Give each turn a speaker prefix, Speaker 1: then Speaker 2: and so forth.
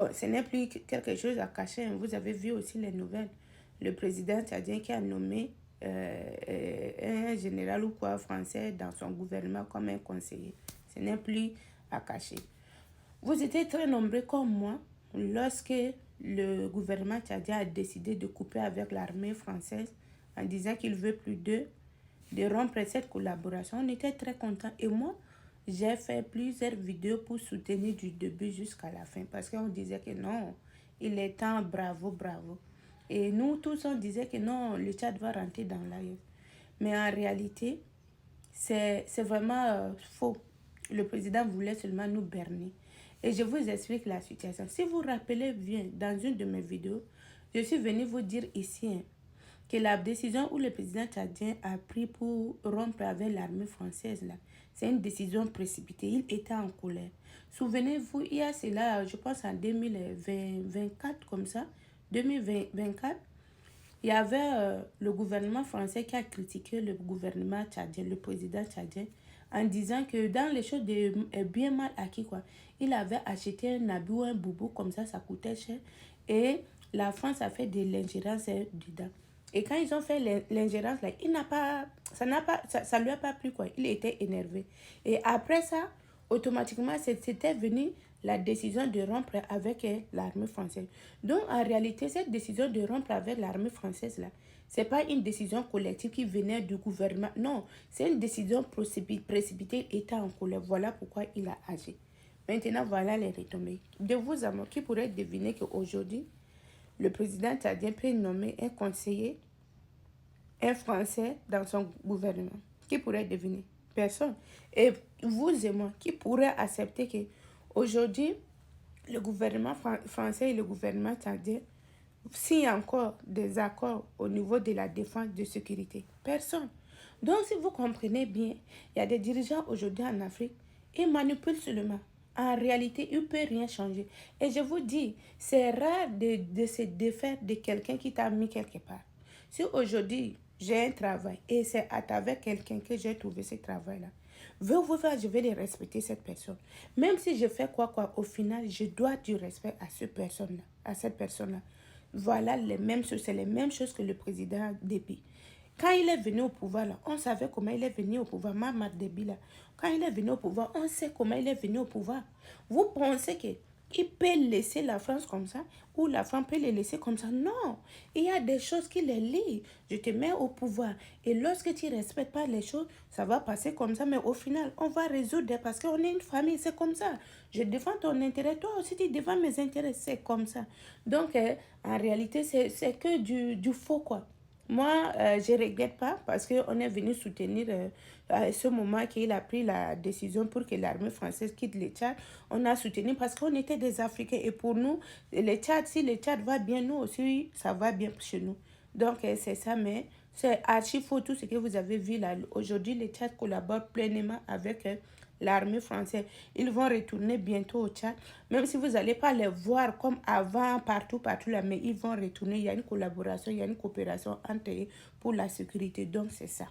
Speaker 1: Ce n'est plus quelque chose à cacher. Vous avez vu aussi les nouvelles. Le président tchadien qui a nommé un général ou quoi français dans son gouvernement comme un conseiller. Ce n'est plus à cacher. Vous étiez très nombreux comme moi lorsque le gouvernement tchadien a décidé de couper avec l'armée française en disant qu'il veut plus d'eux, de rompre cette collaboration. On était très contents. Et moi, j'ai fait plusieurs vidéos pour soutenir du début jusqu'à la fin. Parce qu'on disait que non, il est temps, bravo, bravo. Et nous tous, on disait que non, le Tchad va rentrer dans l'AES. Mais en réalité, c'est vraiment faux. Le président voulait seulement nous berner. Et je vous explique la situation. Si vous vous rappelez bien, dans une de mes vidéos, je suis venue vous dire ici que la décision où le président tchadien a pris pour rompre avec l'armée française, là, c'est une décision précipitée. Il était en colère. Souvenez-vous, il y a cela, je pense en 2024, comme ça, 2024, il y avait le gouvernement français qui a critiqué le gouvernement tchadien, le président tchadien, en disant que dans les choses de bien mal acquis, quoi, il avait acheté un habit ou un boubou, comme ça coûtait cher, et la France a fait de l'ingérence dedans. Et quand ils ont fait l'ingérence, là, ça lui a pas plu, quoi. Il était énervé. Et après ça, automatiquement, c'était venu la décision de rompre avec l'armée française. Donc, en réalité, cette décision de rompre avec l'armée française, là, c'est pas une décision collective qui venait du gouvernement. Non, c'est une décision précipitée, étant en colère. Voilà pourquoi il a agi. Maintenant, voilà les retombées. De vous à moi, qui pourrait deviner qu'aujourd'hui, le président tchadien peut nommer un conseiller, un Français dans son gouvernement? Qui pourrait deviner? Personne. Et vous et moi, qui pourrait accepter que aujourd'hui, le gouvernement français et le gouvernement tchadien signent encore des accords au niveau de la défense de sécurité? Personne. Donc, si vous comprenez bien, il y a des dirigeants aujourd'hui en Afrique, ils manipulent seulement. En réalité, il ne peut rien changer. Et je vous dis, c'est rare de se défaire de quelqu'un qui t'a mis quelque part. Si aujourd'hui, j'ai un travail et c'est à travers quelqu'un que j'ai trouvé ce travail-là, je vais les respecter, cette personne. Même si je fais quoi, au final, je dois du respect à cette personne-là. Voilà les mêmes choses, c'est les mêmes choses que le président Déby. Quand il est venu au pouvoir, là, on savait comment il est venu au pouvoir. Mamad Déby, là, quand il est venu au pouvoir, on sait comment il est venu au pouvoir. Vous pensez qu'il peut laisser la France comme ça ou la France peut les laisser comme ça? Non, il y a des choses qui les lient. Je te mets au pouvoir et lorsque tu ne respectes pas les choses, ça va passer comme ça. Mais au final, on va résoudre parce qu'on est une famille, c'est comme ça. Je défends ton intérêt, toi aussi tu défends mes intérêts, c'est comme ça. Donc, en réalité, c'est que du faux, quoi. Moi, je ne regrette pas parce qu'on est venu soutenir à ce moment qu'il a pris la décision pour que l'armée française quitte le Tchad. On a soutenu parce qu'on était des Africains et pour nous, le Tchad, si le Tchad va bien, nous aussi, ça va bien chez nous. Donc, c'est ça, mais c'est archi faux tout ce que vous avez vu là. Aujourd'hui, le Tchad collabore pleinement avec l'armée française. Ils vont retourner bientôt au Tchad. Même si vous n'allez pas les voir comme avant, partout là, mais ils vont retourner. Il y a une collaboration, il y a une coopération entre eux pour la sécurité. Donc, c'est ça.